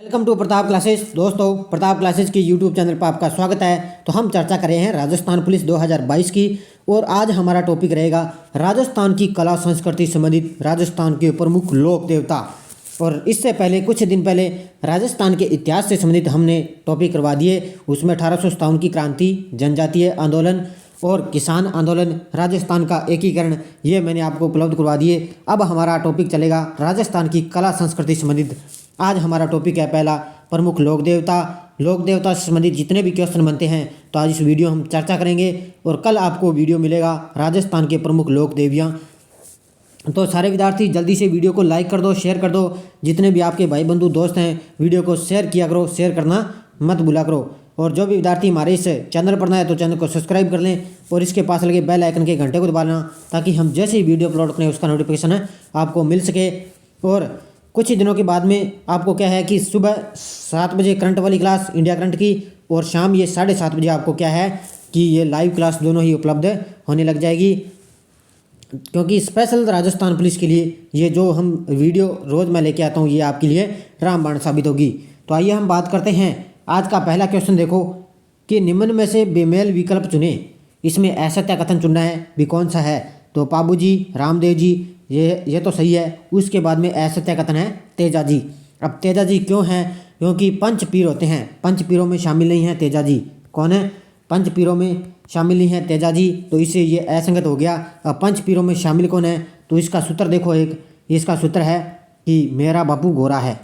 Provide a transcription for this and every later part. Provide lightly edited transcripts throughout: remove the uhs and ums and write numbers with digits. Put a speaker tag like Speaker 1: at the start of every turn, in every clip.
Speaker 1: Welcome to Pratap classes. दोस्तों, Pratap classes की YouTube channel पर आपका स्वागत है। तो हम चर्चा कर रहे हैं राजस्थान पुलिस 2022 की, और आज हमारा टॉपिक रहेगा राजस्थान की कला संस्कृति संबंधित राजस्थान के प्रमुख लोक देवता। और इससे पहले कुछ दिन पहले राजस्थान के इतिहास से संबंधित हमने टॉपिक करवा दिए। उसमें 1857 की क्रांति, जनजातीय आंदोलन और किसान आंदोलन, राजस्थान का एकीकरण, ये मैंने आपको उपलब्ध करवा दिए। अब हमारा टॉपिक चलेगा राजस्थान की कला संस्कृति संबंधित। आज हमारा टॉपिक है पहला, प्रमुख लोक देवता। लोक देवता से संबंधित जितने भी क्वेश्चन बनते हैं तो आज इस वीडियो हम चर्चा करेंगे, और कल आपको वीडियो मिलेगा राजस्थान के प्रमुख लोक देवियाँ। तो सारे विद्यार्थी जल्दी से वीडियो को लाइक कर दो, शेयर कर दो। जितने भी आपके भाई बंधु दोस्त हैं वीडियो को शेयर किया करो, शेयर करना मत भूला करो। और जो भी विद्यार्थी हमारे इस चैनल पर नए हैं तो चैनल को सब्सक्राइब कर लें, और इसके पास लगे बेल आइकन के घंटे को दबाना, ताकि हम जैसे ही वीडियो अपलोड करें उसका नोटिफिकेशन है आपको मिल सके। और कुछ ही दिनों के बाद में आपको क्या है कि सुबह 7 बजे करंट वाली क्लास इंडिया करंट की, और शाम ये 7:30 बजे आपको क्या है कि ये लाइव क्लास दोनों ही उपलब्ध होने लग जाएगी। क्योंकि स्पेशल राजस्थान पुलिस के लिए ये जो हम वीडियो रोज़ मैं लेके आता हूँ ये आपके लिए रामबाण साबित होगी। तो आइए हम बात करते हैं। आज का पहला क्वेश्चन देखो कि निम्न में से बेमेल विकल्प चुने। इसमें असत्य कथन चुनना है, भी कौन सा है? तो पाबूजी, रामदेव जी, ये तो सही है। उसके बाद में असत्य कथन है तेजा जी। अब तेजा जी क्यों हैं? क्योंकि पंच पीर होते हैं, पंच पीरों में शामिल नहीं है तेजा जी। कौन है? पंच पीरों में शामिल नहीं है तेजा जी, तो इससे ये असंगत हो गया। अब पंच पीरों में शामिल कौन है? तो इसका सूत्र देखो, एक इसका सूत्र है कि मेरा बापू गोरा है।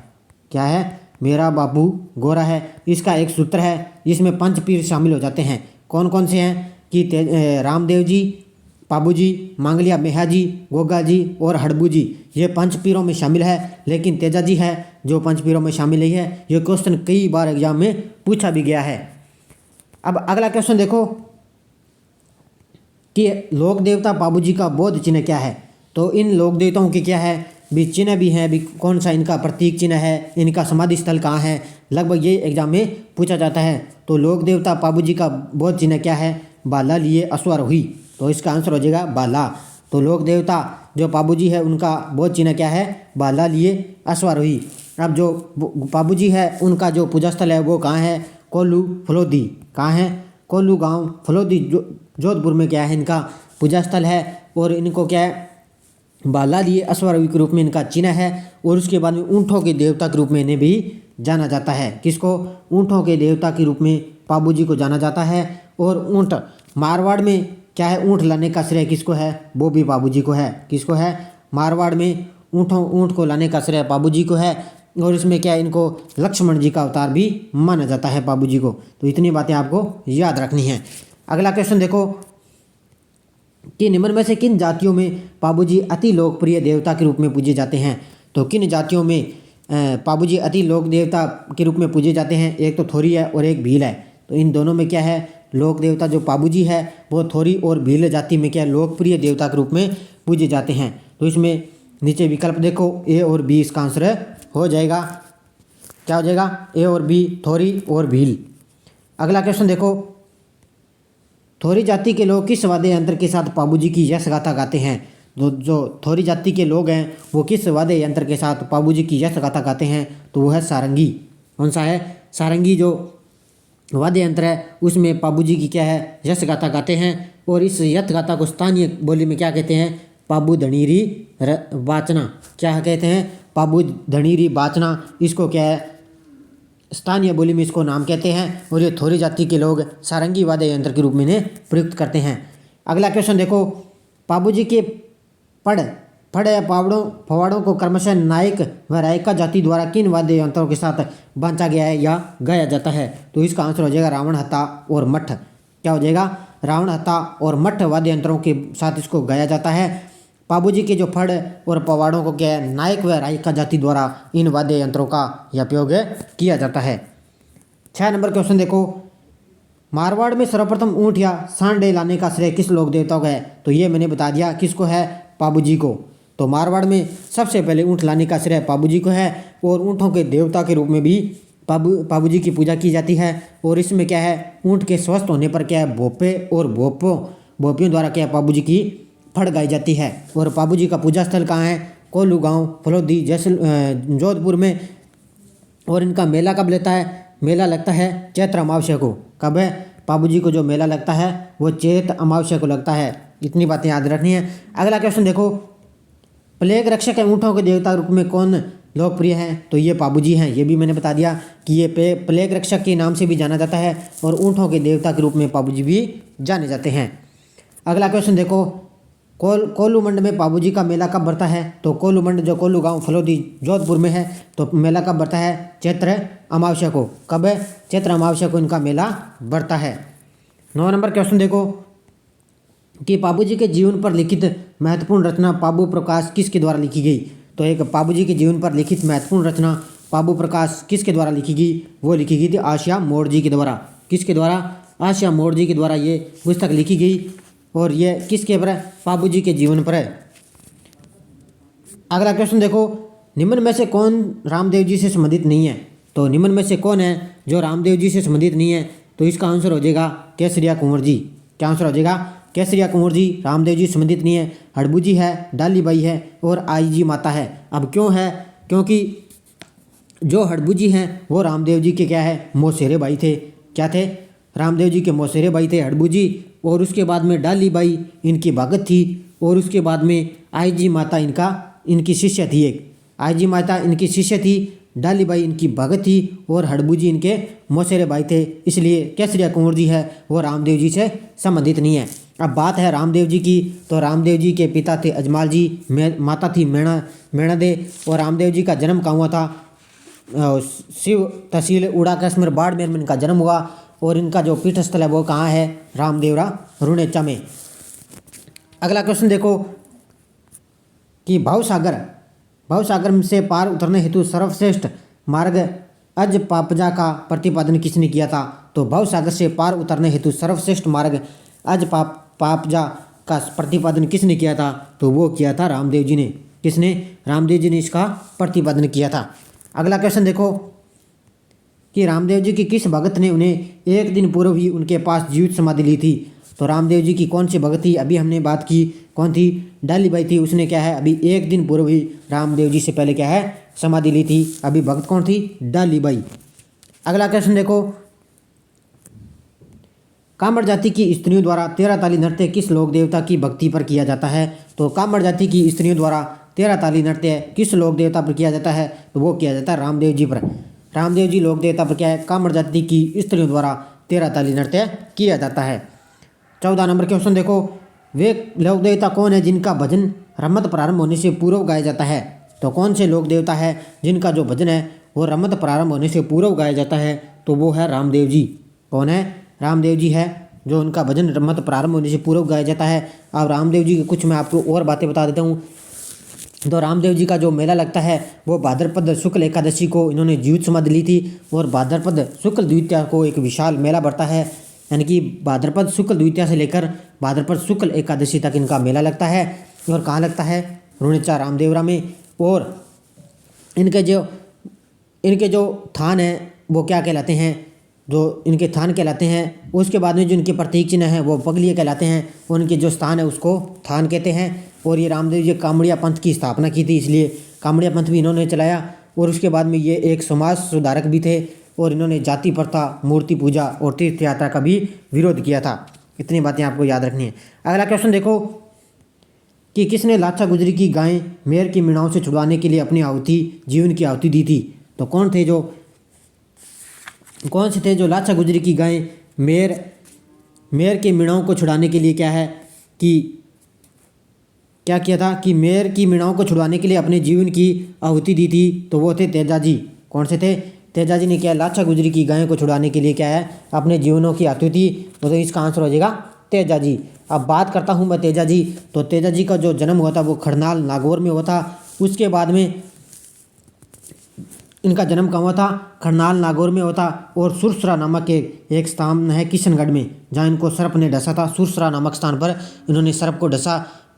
Speaker 1: क्या है? मेरा बापू गोरा है। इसका एक सूत्र है, इसमें पंच पीर शामिल हो जाते हैं। कौन कौन से हैं? कि रामदेव जी, पाबूजी, मांगलिया मेहा जी, गोगा जी और हड़बू जी, ये पंच पीरों में शामिल है। लेकिन तेजा जी है जो पंच पीरों में शामिल नहीं है। ये क्वेश्चन कई बार एग्जाम में पूछा भी गया है। अब अगला क्वेश्चन देखो कि लोक देवता पाबूजी का बौद्ध चिन्ह क्या है? तो इन लोक देवताओं की क्या है भी चिन्ह भी है, भी कौन सा इनका प्रतीक चिन्ह है, इनका समाधि स्थल कहाँ है, लगभग ये एग्जाम में पूछा जाता है। तो लोक देवता पाबूजी का बौद्ध चिन्ह क्या है? बाला लिए अश्वारोही। तो इसका आंसर हो जाएगा बाला। तो लोक देवता जो पाबूजी है उनका बौद्ध चिन्ह क्या है? बाला लिए अश्वारोही। अब जो पाबूजी है उनका जो पूजा स्थल है वो कहाँ है? कोल्लू फलोदी। कहाँ है? कोल्लू गांव फलोदी जोधपुर में क्या है इनका पूजा स्थल है। और इनको क्या है? बाला लिए अश्वारोही के रूप में इनका चिन्ह है। और उसके बाद में ऊँटों के देवता के रूप में इन्हें भी जाना जाता है। किसको? ऊँटों के देवता के रूप में पाबूजी को जाना जाता है। और ऊँट मारवाड़ में क्या है? ऊँट लाने का श्रेय किसको है? वो भी पाबूजी को है। किसको है? मारवाड़ में ऊँट को लाने का श्रेय पाबूजी को है। और इसमें क्या है? इनको लक्ष्मण जी का अवतार भी माना जाता है पाबूजी को। तो इतनी बातें आपको याद रखनी है। अगला क्वेश्चन देखो कि निम्न में से किन जातियों में पाबूजी अति लोकप्रिय देवता के रूप में पूजे जाते हैं? तो किन जातियों में पाबूजी अति लोक देवता के रूप में पूजे जाते हैं? एक तो थोरी है और एक भील है। तो इन दोनों में क्या है? लोक देवता जो पाबूजी है वो थोरी और भील जाति में क्या है? लोकप्रिय देवता के रूप में पूजे जाते हैं। तो इसमें नीचे विकल्प देखो, ए और बी इसका आंसर हो जाएगा। क्या हो जाएगा? ए और बी, थोरी और भील। अगला क्वेश्चन देखो, थोरी जाति के लोग किस वाद्य यंत्र के साथ पाबूजी की यश गाथा गाते हैं? जो थोरी जाति के लोग हैं वो किस वाद्य यंत्र के साथ पाबूजी की यश गाथा गाते हैं? तो वो है सारंगी। कौन सा है? सारंगी जो वाद्य यंत्र है उसमें पाबूजी की क्या है? यश गाथा गाते हैं। और इस यश गाथा को स्थानीय बोली में क्या कहते हैं? पाबू धनीरी बाचना। क्या कहते हैं? पाबू धनीरी बाचना। इसको क्या है? स्थानीय बोली में इसको नाम कहते हैं। और ये थोरी जाति के लोग सारंगी वाद्य यंत्र के रूप में इन्हें प्रयुक्त करते हैं। अगला क्वेश्चन देखो, पाबूजी के फड़ या फवाड़ों को क्रमशः नायक व रायका जाति द्वारा किन वाद्य यंत्रों के साथ बांधा गया है या गाया जाता है? तो इसका आंसर हो जाएगा रावण हत्ता और मठ। क्या हो जाएगा? रावण हत्ता और मठ वाद्य यंत्रों के साथ इसको गाया जाता है। पाबूजी के जो फड़ और पवाड़ों को क्या है? नायक व रायका जाति द्वारा इन वाद्य यंत्रों का उपयोग किया जाता है। 6 नंबर क्वेश्चन देखो, मारवाड़ में सर्वप्रथम ऊँट या सांडे लाने का श्रेय किस लोक देवता को है? तो ये मैंने बता दिया, किसको है? पाबूजी को। तो मारवाड़ में सबसे पहले ऊँट लाने का श्रेय पाबूजी को है। और ऊँटों के देवता के रूप में भी पाबूजी की पूजा की जाती है। और इसमें क्या है? ऊँट के स्वस्थ होने पर क्या है? भोपे और भोपियों द्वारा क्या है? पाबूजी की फड़ गाई जाती है। और पाबूजी का पूजा स्थल कहाँ है? कोल्लू गांव फलोदी जोधपुर में। और इनका मेला कब लेता है? मेला लगता है चैत्र अमावस्या को। कब है? बाबूजी को जो मेला लगता है वो चैत्र अमावस्या को लगता है। इतनी बातें याद रखनी है। अगला क्वेश्चन देखो, प्लेग रक्षक के ऊँटों के देवता रूप में कौन लोकप्रिय हैं? तो ये बाबूजी हैं। ये भी मैंने बता दिया कि ये प्लेग रक्षक के नाम से भी जाना जाता है और ऊँटों के देवता के रूप में बाबूजी भी जाने जाते हैं। अगला क्वेश्चन देखो, कोल्लूमंड में बाबूजी का मेला कब बढ़ता है? तो कोल्लूमंड जो कोल्लू गांव फलोदी जोधपुर में है, तो मेला कब बढ़ता है? चैत्र अमावस्या को। कब है? चैत्र अमावस्या को इनका मेला बढ़ता है। 9 नंबर क्वेश्चन देखो कि बाबूजी के जीवन पर लिखित महत्वपूर्ण रचना पाबू प्रकाश किसके द्वारा लिखी गई? तो एक बाबूजी के जीवन पर लिखित महत्वपूर्ण रचना पाबू प्रकाश किसके द्वारा लिखी गई? वो लिखी गई थी आशिया मोड़जी के द्वारा। किसके द्वारा? आशिया मोड़जी के द्वारा ये पुस्तक लिखी गई और ये किसके पर है? बाबूजी के जीवन पर है। अगला क्वेश्चन देखो, निम्न में से कौन रामदेव जी से संबंधित नहीं है? तो निम्न में से कौन है जो रामदेव जी से संबंधित नहीं है? तो इसका आंसर हो जाएगा केसरिया कुंवर जी। क्या आंसर हो जाएगा? केसरिया कुंवर जी रामदेव जी संबंधित नहीं है। हड़बू जी है, डाली बाई है और आई जी माता है। अब क्यों है? क्योंकि जो हड़बू जी हैं वो रामदेव जी के क्या है? मौसेरे भाई थे। क्या थे? रामदेव जी के मौसेरे भाई थे हड़बू जी। और उसके बाद में डाली बाई इनकी भगत थी और उसके बाद में आई जी माता इनकी शिष्य थी। एक आई जी माता इनकी शिष्य थी, डाली बाई इनकी भगत थी और हड़बू जी इनके मौसेरे भाई थे। इसलिए केसरिया कुंवर जी है वो रामदेव जी से संबंधित नहीं है। अब बात है रामदेव जी की, तो रामदेव जी के पिता थे अजमाल जी, माता थी मेणा दे। और रामदेव जी का जन्म कहाँ हुआ था? शिव तहसील उड़ा कश्मीर बाड़मेर में इनका जन्म हुआ और इनका जो पीठस्थल है वो कहाँ है? रामदेवरा रुणेचा में। अगला क्वेश्चन देखो कि भवसागर से पार उतरने हेतु सर्वश्रेष्ठ मार्ग अज पापजा का प्रतिपादन किसने किया था? तो भवसागर से पार उतरने हेतु सर्वश्रेष्ठ मार्ग अज पापजा का प्रतिपादन किसने किया था? तो वो किया था रामदेव जी ने। किसने? रामदेव जी ने इसका प्रतिपादन किया था। अगला क्वेश्चन देखो कि रामदेव जी की किस भगत ने उन्हें एक दिन पूर्व ही उनके पास जीवित समाधि ली थी? तो रामदेव जी की कौन सी भगत थी? अभी हमने बात की, कौन थी? डाली बाई थी। उसने क्या है? अभी एक दिन पूर्व ही रामदेव जी से पहले क्या है? समाधि ली थी। अभी भगत कौन थी? डाली बाई। अगला क्वेश्चन देखो, कामड़ जाति की स्त्रियों द्वारा 13 ताली नृत्य किस लोक देवता की भक्ति पर किया जाता है? तो कामड़ जाति की स्त्रियों द्वारा 13 ताली नृत्य किस लोक देवता पर किया जाता है? तो वो किया जाता है रामदेव जी पर। रामदेव जी लोक देवता पर क्या है? कामड़ जाति की स्त्रियों द्वारा 13 ताली नृत्य किया जाता है। 14 नंबर क्वेश्चन देखो, वे लोक देवता कौन है जिनका भजन रमत प्रारंभ होने से पूर्व गाया जाता है? तो कौन से लोक देवता है जिनका जो भजन है वो रमत प्रारंभ होने से पूर्व गाया जाता है? तो वो है रामदेव जी। कौन है? रामदेव जी है जो उनका भजन रमत प्रारंभ होने से पूर्व गाया जाता है। अब रामदेव जी की कुछ मैं आपको और बातें बता देता हूँ। तो रामदेव जी का जो मेला लगता है वो भाद्रपद शुक्ल एकादशी को इन्होंने जीवित समाधि ली थी और भाद्रपद शुक्ल द्वितीया को एक विशाल मेला बढ़ता है। यानी कि भाद्रपद शुक्ल द्वितीया से लेकर भाद्रपद शुक्ल एकादशी तक इनका मेला लगता है। और कहाँ लगता है? रुणेचा रामदेवरा में। और इनके जो थान हैं वो क्या कहलाते हैं? जो इनके थान कहलाते हैं। उसके बाद में जो इनके प्रतीक चिन्ह हैं वो पगलिए कहलाते हैं और इनके जो स्थान है उसको थान कहते हैं। और ये रामदेव जी कामड़िया पंथ की स्थापना की थी, इसलिए कामड़िया पंथ भी इन्होंने चलाया। और उसके बाद में ये एक समाज सुधारक भी थे और इन्होंने जाति प्रथा, मूर्ति पूजा और तीर्थ यात्रा का भी विरोध किया था। इतनी बातें आपको याद रखनी है। अगला क्वेश्चन देखो कि किसने लाचा गुजरी की गाय मेयर की मीणाओं से छुड़वाने के लिए अपनी जीवन की आहुति दी थी? तो कौन से थे जो लाचा गुजरी की गाय मेयर के मीणाओं को छुड़ाने के लिए क्या है कि क्या किया था? कि मेयर की मीणाओं को छुड़वाने के लिए अपने जीवन की आहुति दी थी। तो वो थे तेजा जी। कौन से थे? तेजा जी ने क्या? लाचा गुजरी की गायों को छुड़ाने के लिए क्या है? अपने जीवनों की आहुति। तो इसका आंसर हो जाएगा तेजा जी। अब बात करता हूँ मैं तेजा जी। तो तेजा जी का जो जन्म हुआ था वो खड़नाल नागौर में हुआ था। उसके बाद में इनका जन्म कहाँ हुआ था? खड़नाल नागौर में हुआ था। और सुरसरा नामक एक स्थान है किशनगढ़ में जहाँ इनको सर्प ने डसा था। सुरसरा नामक स्थान पर इन्होंने सर्प को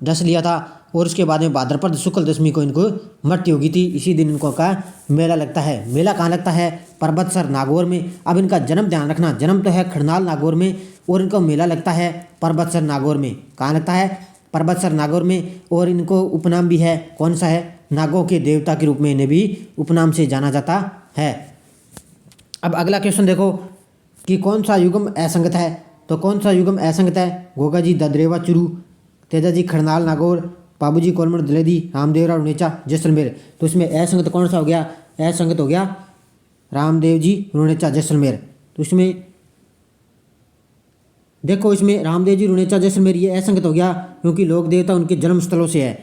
Speaker 1: डस लिया था और उसके बाद में भाद्रपद शुक्ल दशमी को इनको मृत्यु होगी थी। इसी दिन इनको का मेला लगता है। मेला कहाँ लगता है? पर्वतसर नागौर में। अब इनका जन्म ध्यान रखना, जन्म तो है खड़नाल नागौर में और इनका मेला लगता है पर्वतसर नागौर में। कहाँ लगता है? पर्वतसर नागौर में। और इनको उपनाम भी है, कौन सा है? नागों के देवता के रूप में इन्हें भी उपनाम से जाना जाता है। अब अगला क्वेश्चन देखो कि कौन सा युग्म असंगत है। तो कौन सा युग्म असंगत है? गोगाजी ददरेवा चुरू, तेजाजी खरनाल नागौर, पाबूजी कोलमण दलेदी, रामदेवरा रुणेचा जैसलमेर। तो इसमें असंगत कौन सा हो गया? असंगत हो गया रामदेव जी रुणेचा जैसलमेर। तो इसमें देखो, इसमें रामदेव जी रुणेचा जैसलमेर ये असंगत हो गया क्योंकि लोक देवता उनके जन्म स्थलों से है।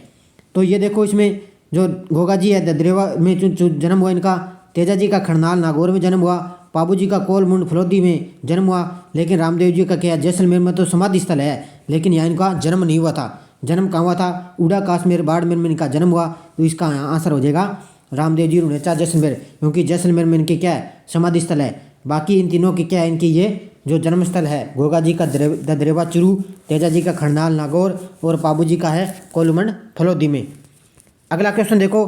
Speaker 1: तो ये देखो, इसमें जो गोगा जी है ददरेवा में जन्म हुआ इनका, तेजा जी का खरनाल नागौर में जन्म हुआ, पाबू जी का कोलमुंड फलोदी में जन्म हुआ, लेकिन रामदेव जी का क्या है? जैसलमेर में तो समाधि स्थल है, लेकिन यहाँ इनका जन्म नहीं हुआ था। जन्म कहाँ हुआ था? उड़ा काश्मीर बाड़मेर में इनका जन्म हुआ। तो इसका आंसर हो जाएगा रामदेव जी रुणेचा जैसलमेर, क्योंकि जैसलमेर में इनके क्या है? समाधि स्थल है। बाकी इन तीनों की क्या है? इनकी ये जो जन्म स्थल है, गोगा जी का ददरेवा चुरू, तेजा जी का खरनाल नागौर और पाबू जी का है कोलमंड फलोदी में। अगला क्वेश्चन देखो,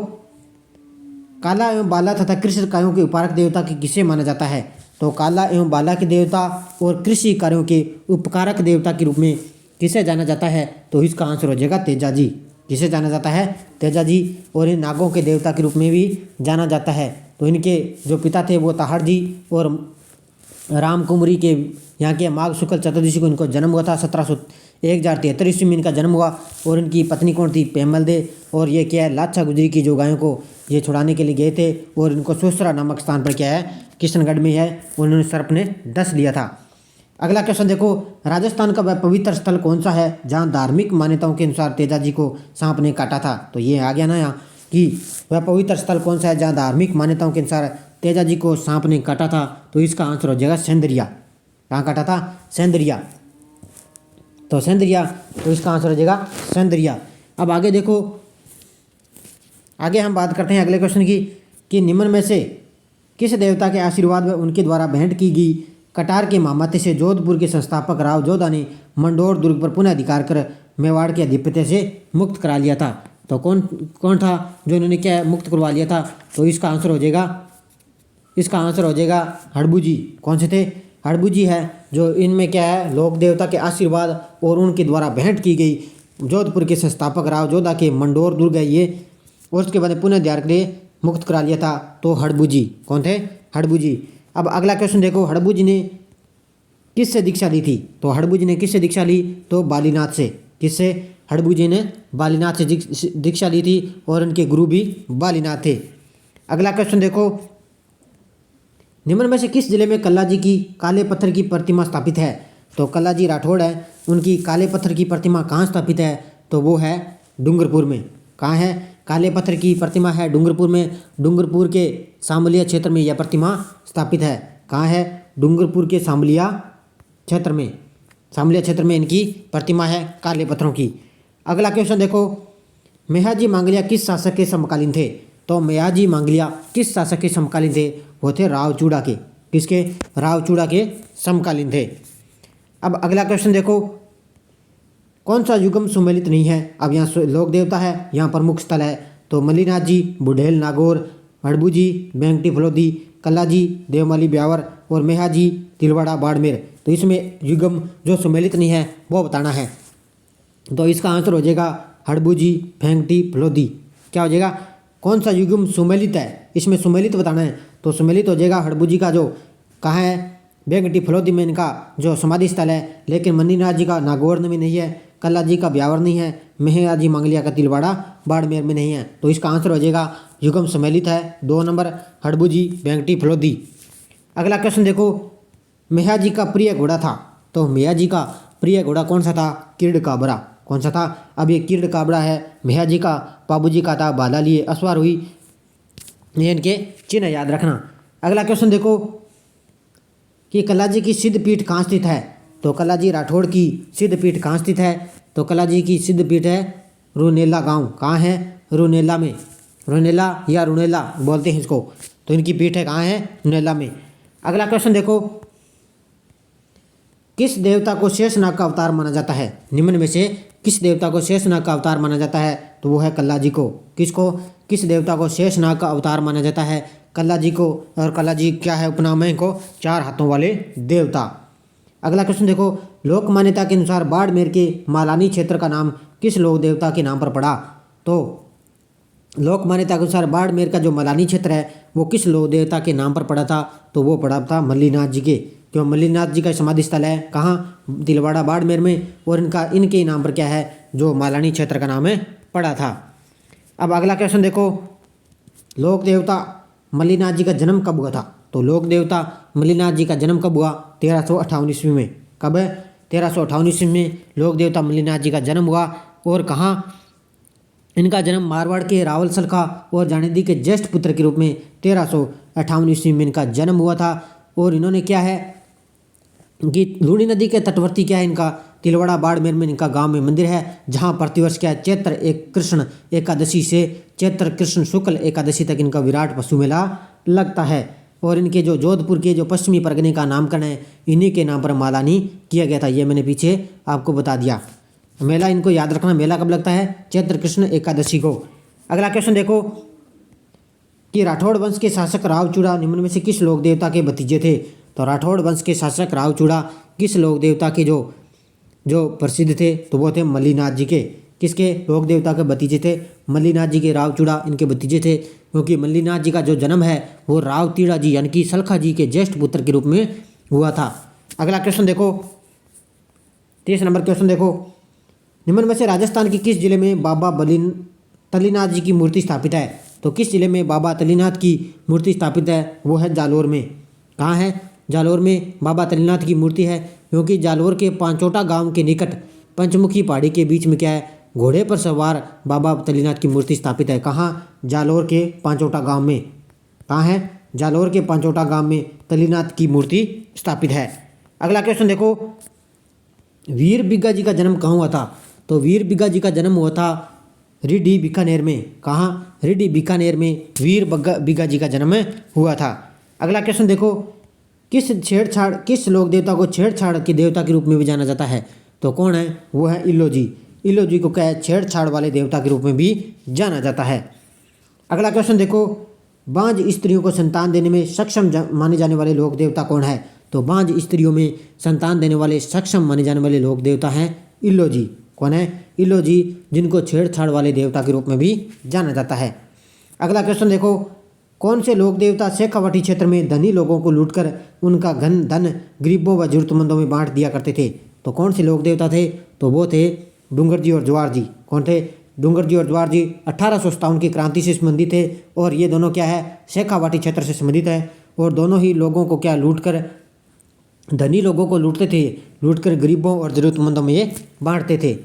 Speaker 1: काला एवं बाला तथा कृषि कार्यों के उपकारक देवता की किसे माना जाता है? तो काला एवं बाला के देवता और कृषि कार्यों के उपकारक देवता के रूप में किसे जाना जाता है? तो इसका आंसर हो जाएगा तेजा जी। किसे जाना जाता है? तेजा जी। और इन नागों के देवता के रूप में भी जाना जाता है। तो इनके जो पिता थे वो ताहड़ जी और राम कुमरी के यहाँ के माघ शुक्ल चतुर्दशी को इनको जन्म हुआ था। 1173 ईस्वी में इनका जन्म हुआ। और इनकी पत्नी कौन थी? पेमल दे। और ये क्या है? लाछा गुजरी की जो गायों को ये छुड़ाने के लिए गए थे और इनको सुसरा नामक स्थान पर क्या है? किशनगढ़ में है, उन्होंने सर्प ने डस लिया था। अगला क्वेश्चन देखो, राजस्थान का वह पवित्र स्थल कौन सा है जहाँ धार्मिक मान्यताओं के अनुसार तेजा जी को सांप ने काटा था? तो ये आ गया ना यहाँ कि वह पवित्र स्थल कौन सा है जहाँ धार्मिक मान्यताओं के अनुसार तेजा जी को सांप ने काटा था? तो इसका आंसर हो जाएगा सेंदरिया। कहाँ काटा था? सेंदरिया। तो सेंदरिया, तो इसका आंसर हो जाएगा सेंदरिया। अब आगे देखो, आगे हम बात करते हैं अगले क्वेश्चन की कि निम्न में से किस देवता के आशीर्वाद व उनके द्वारा भेंट की गई कटार के मामाते से जोधपुर के संस्थापक राव जोधा ने मंडोर दुर्ग पर पुनः अधिकार कर मेवाड़ के अधिपत्य से मुक्त करा लिया था? तो कौन कौन था जो इन्होंने क्या मुक्त करवा लिया था? तो इसका आंसर हो जाएगा हड़बू जी। कौन से थे? हड़बू जी है, जो इनमें क्या है? लोक देवता के आशीर्वाद और उनके द्वारा भेंट की गई जोधपुर के संस्थापक राव जोधा के मंडोर दुर्ग है ये, और उसके बाद पुनः अधिकार के लिए मुक्त करा लिया था। तो हड़बू जी। कौन थे? हड़बू जी। अब अगला क्वेश्चन देखो, हड़बू जी ने किससे दीक्षा ली थी? तो हड़बू जी ने किससे दीक्षा ली? तो बालीनाथ से। किससे? हड़बू जी ने बालीनाथ से दीक्षा ली थी और उनके गुरु भी बालीनाथ थे। अगला क्वेश्चन देखो, निम्न में से किस जिले में कल्ला जी की काले पत्थर की प्रतिमा स्थापित है? तो कल्ला जी राठौड़ है, उनकी काले पत्थर की प्रतिमा कहाँ स्थापित है? तो वो है डूंगरपुर में। कहाँ है? काले पत्थर की प्रतिमा है डूंगरपुर में। डूंगरपुर के सामलिया क्षेत्र में यह प्रतिमा स्थापित है। कहाँ है? डूंगरपुर के सामलिया क्षेत्र में। सामलिया क्षेत्र में इनकी प्रतिमा है काले पत्थरों की। अगला क्वेश्चन देखो, मेहाजी मांगलिया किस शासक के समकालीन थे? तो मेहाजी मांगलिया किस शासक के समकालीन थे? वो थे रावचूड़ा के। किसके? रावचूड़ा के समकालीन थे। अब अगला क्वेश्चन देखो, कौन सा युगम सुमेलित नहीं है? अब यहाँ लोक देवता है, यहाँ प्रमुख स्थल है। तो मल्लीनाथ जी बुढ़ेल नागौर, हड़बू जी बेंगटी फलोदी, कल्ला जी देवमाली ब्यावर और मेहा जी तिलवाड़ा बाड़मेर। तो इसमें युगम जो सुमेलित नहीं है वो बताना है। तो इसका आंसर हो जाएगा हड़बू जी फेंगटी फलोदी। क्या हो जाएगा? कौन सा युगम सुमेलित है, इसमें सुमेलित बताना है। तो सुमेलित हो जाएगा हड़बू जी का जो कहाँ है? बेंगटी फलोदी में इनका जो समाधि स्थल है। लेकिन मन्नीनाथ जी का नागौर में नहीं है, कल्ला जी का ब्यावर नहीं है, मेहरा जी मांगलिया का तिलवाड़ा बाड़मेर में नहीं है। तो इसका आंसर हो जाएगा युगम सम्मिलित है 2 नंबर हड़बू जी बेंगटी फलोदी। अगला क्वेश्चन देखो, मेहा जी का प्रिय घोड़ा था। तो मेहा जी का प्रिय घोड़ा कौन सा था? किरड काबरा। कौन सा था? अब ये किरड काबरा है। मेहा जी का पाबू जी का था बाला लिए असवार हुई। ये इनके चिन्ह याद रखना। अगला क्वेश्चन देखो कि कल्ला जी की सिद्ध पीठ कहाँ स्थित है? तो कल्ला जी राठौड़ की सिद्ध पीठ कहाँ स्थित है? तो कल्ला जी की सिद्ध पीठ है रुनेला गांव। कहाँ है? रुनेला में। रुनेला या रुनेला बोलते हैं इसको। तो इनकी पीठ है कहाँ है? रुनेला में। अगला क्वेश्चन देखो, किस देवता को शेषनाग का अवतार माना जाता है? निम्न में से किस देवता को शेषनाग का अवतार माना जाता है? तो वो है कल्ला जी को। किसको? किस देवता को शेषनाग का अवतार माना जाता है? कल्ला जी को। और कल्ला जी क्या है उपनाम है इनको? 4 हाथों वाले देवता। अगला क्वेश्चन देखो, लोक मान्यता के अनुसार बाड़मेर के मालानी क्षेत्र का नाम किस लोक देवता के नाम पर पड़ा? तो लोक मान्यता के अनुसार बाड़मेर का जो मलानी क्षेत्र है वो किस लोक देवता के नाम पर पड़ा था, तो वो पड़ा था मल्लीनाथ जी के। क्यों मल्लीनाथ जी का समाधि स्थल है कहाँ, तिलवाड़ा बाड़मेर में, और इनके नाम पर क्या है, जो मलानी क्षेत्र का नाम है पड़ा था। अब अगला क्वेश्चन देखो, लोक देवता मल्लीनाथ जी का जन्म कब हुआ था, तो लोक देवता मल्लीनाथ जी का जन्म कब हुआ, 1358 ईस्वी में। कब है, 1358 ईस्वी में लोक देवता मल्लीनाथ जी का जन्म हुआ। और कहाँ, इनका जन्म मारवाड़ के रावल सलखा और जानेदी के ज्येष्ठ पुत्र के रूप में 1358 ईस्वी में इनका जन्म हुआ था। और इन्होंने क्या है कि लूणी नदी के तटवर्ती क्या है इनका तिलवाड़ा बाड़मेर में इनका गांव में मंदिर है, जहां प्रतिवर्ष क्या है चैत्र एक कृष्ण एकादशी से चैत्र कृष्ण शुक्ल एकादशी तक इनका विराट पशु मेला लगता है। और इनके जो जोधपुर के जो पश्चिमी परगने का नामकरण है इन्हीं के नाम पर मालानी किया गया था, ये मैंने पीछे आपको बता दिया। मेला इनको याद रखना, मेला कब लगता है, चैत्र कृष्ण एकादशी को। अगला क्वेश्चन देखो कि राठौड़ वंश के शासक रावचूड़ा निम्न में से किस लोक देवता के भतीजे थे, तो राठौड़ वंश के शासक रावचूड़ा किस लोक देवता के जो प्रसिद्ध थे, तो वो थे मल्लीनाथ जी के। किसके, लोक देवता के भतीजे थे, मल्लीनाथ जी के रावचूड़ा इनके भतीजे थे, क्योंकि मल्लीनाथ जी का जो जन्म है वो रावतीड़ा जी यानी कि सलखा जी के ज्येष्ठ पुत्र के रूप में हुआ था। अगला क्वेश्चन देखो, 30 नंबर क्वेश्चन देखो, निम्न में से राजस्थान के किस जिले में बाबा तलीनाथ जी की मूर्ति स्थापित है, तो किस जिले में बाबा तलीनाथ की मूर्ति स्थापित है, वो है जालोर में। कहाँ है, जालोर में बाबा तलीनाथ की मूर्ति है, क्योंकि जालोर के पांचोटा गांव के निकट पंचमुखी पहाड़ी के बीच में क्या है, घोड़े पर सवार बाबा तलीनाथ की मूर्ति स्थापित है। कहाँ, जालोर के पांचोटा गांव में। कहाँ है, जालोर के पांचोटा गांव में तलीनाथ की मूर्ति स्थापित है। अगला क्वेश्चन देखो, वीर बिग्गा जी का जन्म कहाँ हुआ था, तो वीर बिग्गा जी का जन्म हुआ था रिडी बीकानेर में। कहाँ, रिडी बीकानेर में वीर बिग्गा जी का जन्म हुआ था। अगला क्वेश्चन देखो, किस लोक देवता को छेड़छाड़ के देवता के रूप में भी जाना जाता है, तो कौन है, वो है इल्लो जी। इल्लो जी को क्या है, छेड़छाड़ वाले देवता के रूप में भी जाना जाता है। अगला क्वेश्चन देखो, बांझ स्त्रियों को संतान देने में सक्षम माने जाने वाले लोक देवता कौन है, तो बांझ स्त्रियों में संतान देने वाले सक्षम माने जाने वाले लोक देवता हैं इल्लो जी। कौन है, इल्लो जी, जिनको छेड़छाड़ वाले देवता के रूप में भी जाना जाता है। अगला क्वेश्चन देखो, कौन से लोक देवता शेखावाटी क्षेत्र में धनी लोगों को लूटकर उनका धन गरीबों व जरूरतमंदों में बांट दिया करते थे, तो कौन से लोक देवता थे, तो वो थे डूंगर जी और जवार जी। कौन थे, डूंगर जी और जवार जी 1857 की क्रांति से संबंधित थे, और ये दोनों क्या है, शेखावाटी क्षेत्र से संबंधित है, और दोनों ही लोगों को क्या लूटकर, धनी लोगों को लूटते थे, लूटकर गरीबों और जरूरतमंदों में ये बांटते थे।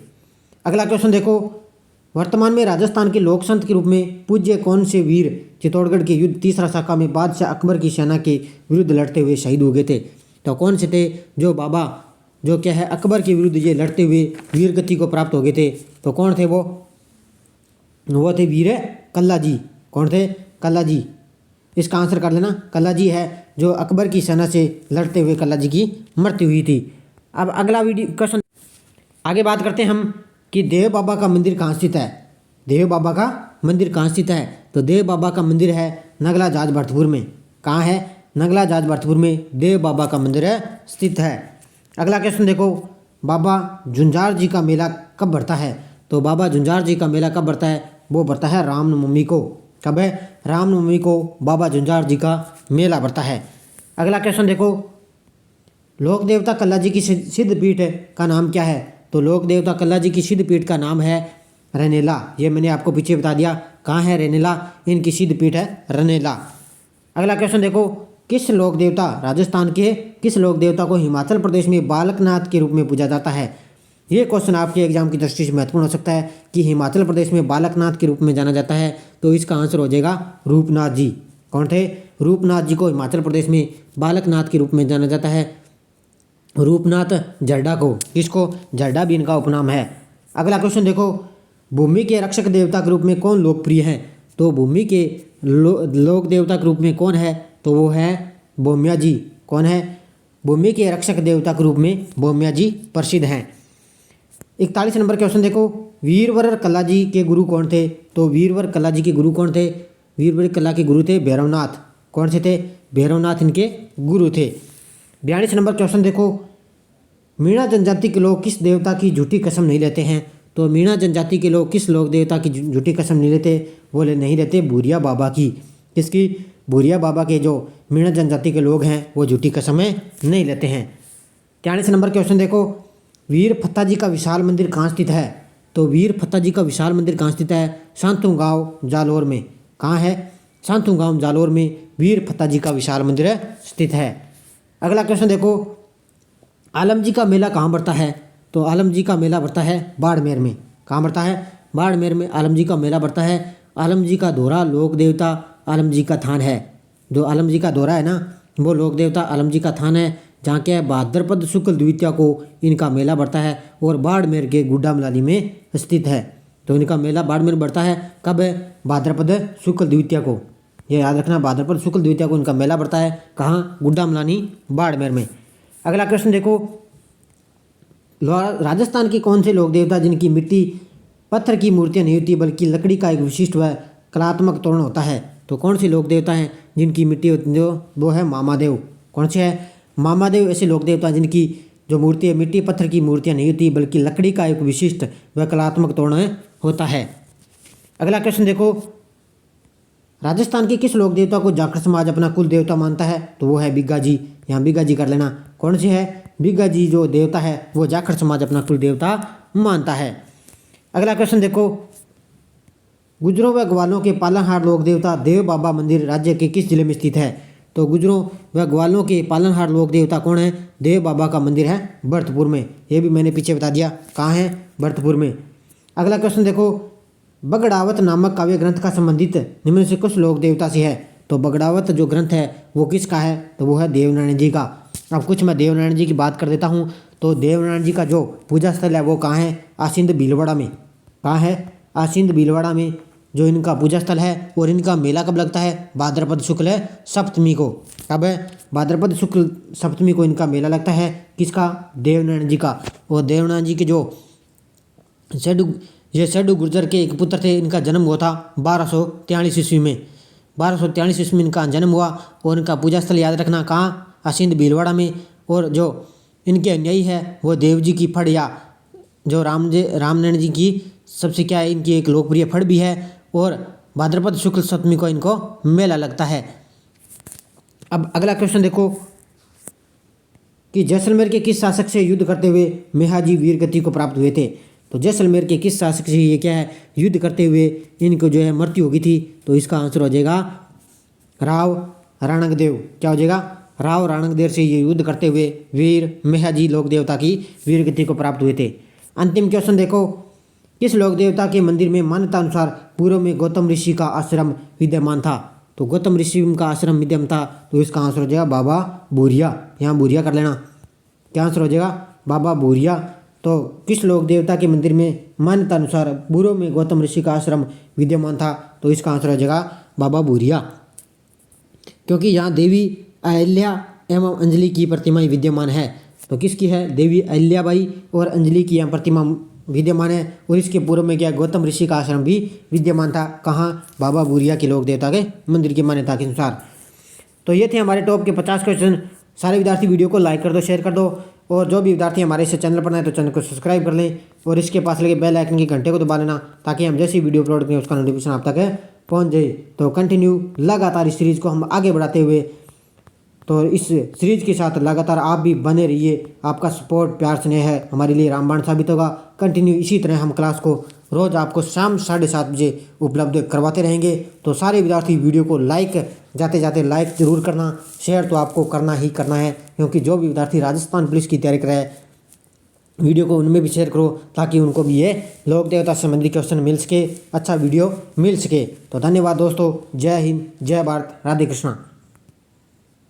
Speaker 1: अगला क्वेश्चन देखो, वर्तमान में राजस्थान के लोक संत के रूप में पूज्य कौन से वीर चित्तौड़गढ़ के युद्ध तीसरा शाखा में बादशाह अकबर की सेना के विरुद्ध लड़ते हुए शहीद हो गए थे, तो कौन से थे, जो बाबा जो क्या है अकबर के विरुद्ध ये लड़ते हुए वीर गति को प्राप्त हो गए थे, तो कौन थे वो थे वीर कल्ला जी। कौन थे, कल्ला जी। इसका आंसर कर लेना, कल्ला जी है जो अकबर की सेना से लड़ते हुए कल्ला जी की मृत्यु हुई थी। अब अगला वीडियो क्वेश्चन आगे बात करते हैं हम कि देव बाबा का मंदिर कहाँ स्थित है। देव बाबा का मंदिर कहाँ स्थित है, तो देव बाबा का मंदिर है नगला जाज भरतपुर में। कहाँ है, नगला जाज भरतपुर में देव बाबा का मंदिर है स्थित है। अगला क्वेश्चन देखो, बाबा झुंझार जी का मेला कब बढ़ता है, तो बाबा झुंझार जी का मेला कब बढ़ता है, वो बढ़ता है रामनवमी को। कब है, रामनवमी को बाबा झुंझार जी का मेला बढ़ता है। अगला क्वेश्चन देखो, लोक देवता कल्ला जी की सिद्ध पीठ का नाम क्या है, तो लोक देवता कल्ला जी की सिद्ध पीठ का नाम है रनेला। ये मैंने आपको पीछे बता दिया, कहाँ है रनेला, इनकी सिद्ध पीठ है रनेला। अगला क्वेश्चन देखो, किस लोक देवता राजस्थान के किस लोक देवता को हिमाचल प्रदेश में बालकनाथ के रूप में पूजा जाता है। ये क्वेश्चन आपके एग्जाम की दृष्टि से महत्वपूर्ण हो सकता है कि हिमाचल प्रदेश में बालकनाथ के रूप में जाना जाता है, तो इसका आंसर हो जाएगा रूपनाथ जी। कौन थे, रूपनाथ जी को हिमाचल प्रदेश में बालकनाथ के रूप में जाना जाता है, रूपनाथ झरडा को। इसको झरडा भी इनका उपनाम है। अगला क्वेश्चन देखो, भूमि के रक्षक देवता के रूप में कौन लोकप्रिय है, तो भूमि के लोक देवता के रूप में कौन है, तो वो है बोम्या जी। कौन है, भूमि के रक्षक देवता के रूप में बोम्या जी प्रसिद्ध हैं। 41 नंबर क्वेश्चन देखो, वीरवर कला जी के गुरु कौन थे, तो वीरवर कला जी के गुरु कौन थे, वीरवर कला के गुरु थे भैरवनाथ। कौन से थे, भैरवनाथ इनके गुरु थे। 42 नंबर क्वेश्चन देखो, मीणा जनजाति के लोग किस देवता की झूठी कसम नहीं लेते हैं, तो मीणा जनजाति के लोग किस लोक देवता की झूठी कसम नहीं लेते? बोले नहीं लेते भूरिया बाबा की। किसकी? भूरिया बाबा के जो मीणा जनजाति के लोग हैं वो झूठी कसमें नहीं लेते हैं। 43 नंबर क्वेश्चन देखो, वीर फत्ता जी का विशाल मंदिर कहाँ स्थित है? तो वीर फत्ता जी का विशाल मंदिर कहाँ स्थित है? शांतु गाँव जालोर में। कहाँ है? शांतु गाँव जालोर में वीर फत्ता जी का विशाल मंदिर स्थित है। अगला क्वेश्चन देखो, आलम जी का मेला कहाँ बढ़ता है? तो आलम जी का मेला बढ़ता है बाड़मेर में। कहाँ बढ़ता है? बाड़मेर में आलम जी का मेला बढ़ता है। आलम जी का दोहरा लोक देवता आलम जी का थान है। जो आलम जी का दोहरा है ना, वो लोक देवता आलम जी का थान है, जहाँ क्या है भाद्रपद शुक्ल द्वितीया को इनका मेला बढ़ता है और बाड़मेर के गुड्डा मलाली में स्थित है। तो इनका मेला बाड़मेर बढ़ता है कब? भाद्रपद शुक्ल द्वितीया को। ये याद रखना, भाद्रपद शुक्ल द्वितीया को इनका मेला बढ़ता है। कहाँ? गुड्डा मलानी बाड़मेर में। अगला क्वेश्चन देखो, राजस्थान के कौन से लोक देवता जिनकी मिट्टी पत्थर की मूर्तियाँ नहीं होती बल्कि लकड़ी का एक विशिष्ट व कलात्मक तोरण होता है? तो कौन से लोक देवता हैं जिनकी मिट्टी जो वो है मामादेव। कौन से है? मामादेव ऐसे लोक देवता जिनकी जो मूर्ति है मिट्टी पत्थर की मूर्तियाँ नहीं होती बल्कि लकड़ी का एक विशिष्ट व कलात्मक तोरण होता है। अगला क्वेश्चन देखो, राजस्थान के किस लोक देवता को जाखड़ समाज अपना कुल देवता मानता है? तो वो है बिग्गा जी। यहाँ बिग्गा जी कर लेना। कौन से है? बिग्गा जी जो देवता है वो जाखड़ समाज अपना कुल देवता मानता है। अगला क्वेश्चन देखो, गुजरों व ग्वालों के पालनहार लोक देवता देव बाबा मंदिर राज्य के किस जिले में स्थित है? तो गुजरों व ग्वालों के पालनहार लोक देवता कौन है? देव बाबा का मंदिर है भरतपुर में। ये भी मैंने पीछे बता दिया, कहाँ है? भरतपुर में। अगला क्वेश्चन देखो, बगड़ावत नामक काव्य ग्रंथ का संबंधित निम्न से कुछ लोक देवता से है? तो बगड़ावत जो ग्रंथ है वो किसका है? तो वो है देवनारायण जी का। अब कुछ मैं देवनारायण जी की बात कर देता हूँ। तो देवनारायण जी का जो पूजा स्थल है वो कहाँ है? आसिंद भीलवाड़ा में। कहाँ है? आसिंद भीलवाड़ा में जो इनका पूजा स्थल है। और इनका मेला कब लगता है? भाद्रपद शुक्ल सप्तमी को। कब है? भाद्रपद शुक्ल सप्तमी को इनका मेला लगता है। किसका? देवनारायण जी का। और देवनारायण जी के जो सेडू गुर्जर के एक पुत्र थे, इनका जन्म हुआ था 1243 ईस्वी में। 1243 ईस्वी में इनका जन्म हुआ। और इनका पूजा स्थल याद रखना, कहाँ? आसिंद भीलवाड़ा में। और जो इनके अन्यायी है वो देव जी की फड़ या जो रामनारायण जी की सबसे क्या है इनकी एक लोकप्रिय फड़ भी है। और भाद्रपद शुक्ल सप्तमी को इनको मेला लगता है। अब अगला क्वेश्चन देखो कि जैसलमेर के किस शासक से युद्ध करते हुए मेहाजी वीर गति को प्राप्त हुए थे? तो जैसलमेर के किस शासक से ये क्या है युद्ध करते हुए इनको जो है मृत्यु हो गई थी? तो इसका आंसर हो जाएगा राव राणकदेव। क्या हो जाएगा? राव राणकदेव से ये युद्ध करते हुए वीर मेहाजी लोक देवता की वीर गति को प्राप्त हुए थे। अंतिम क्वेश्चन देखो, किस लोक देवता के मंदिर में मान्यता अनुसार पूर्व में गौतम ऋषि का आश्रम विद्यमान था? तो गौतम ऋषि का आश्रम विद्यमान था। तो इसका आंसर हो जाएगा बाबा भूरिया। यहाँ भूरिया कर लेना। क्या आंसर हो जाएगा? बाबा भूरिया। तो किस लोक देवता के मंदिर में मान्यता अनुसार पूर्व में गौतम ऋषि का आश्रम विद्यमान था? तो इसका आंसर हो जाएगा बाबा भूरिया। क्योंकि यहाँ देवी अहिल्या एवं अंजलि की प्रतिमाएं विद्यमान है। तो किसकी है? देवी अहिल्याबाई और अंजलि की यहाँ प्रतिमा विद्यमान है। और इसके पूर्व में क्या गौतम ऋषि का आश्रम भी विद्यमान था। कहाँ? बाबा भूरिया के लोक देवता के मंदिर की मान्यता के अनुसार। तो ये थे हमारे टॉप के 50 क्वेश्चन। सारे विद्यार्थी वीडियो को लाइक कर दो, शेयर कर दो। और जो भी विद्यार्थी हमारे इस चैनल पर आए तो चैनल को सब्सक्राइब कर लें और इसके पास लगे बेल आइकन की घंटे को दबा लेना ताकि हम जैसी वीडियो अपलोड करें उसका नोटिफिकेशन आप तक पहुंच जाए। तो कंटिन्यू लगातार इस सीरीज़ को हम आगे बढ़ाते हुए, तो इस सीरीज़ के साथ लगातार आप भी बने रहिए। आपका सपोर्ट प्यार स्नेह है हमारे लिए रामबाण साबित होगा। कंटिन्यू इसी तरह हम क्लास को रोज़ आपको शाम 7:30 बजे उपलब्ध करवाते रहेंगे। तो सारे विद्यार्थी वीडियो को जाते जाते लाइक ज़रूर करना, शेयर तो आपको करना ही करना है, क्योंकि जो भी विद्यार्थी राजस्थान पुलिस की तैयारी कर रहे हैं वीडियो को उनमें भी शेयर करो ताकि उनको भी ये लोक देवता संबंधी क्वेश्चन मिल सके, अच्छा वीडियो मिल सके। तो धन्यवाद दोस्तों। जय हिंद, जय भारत, राधे कृष्णा।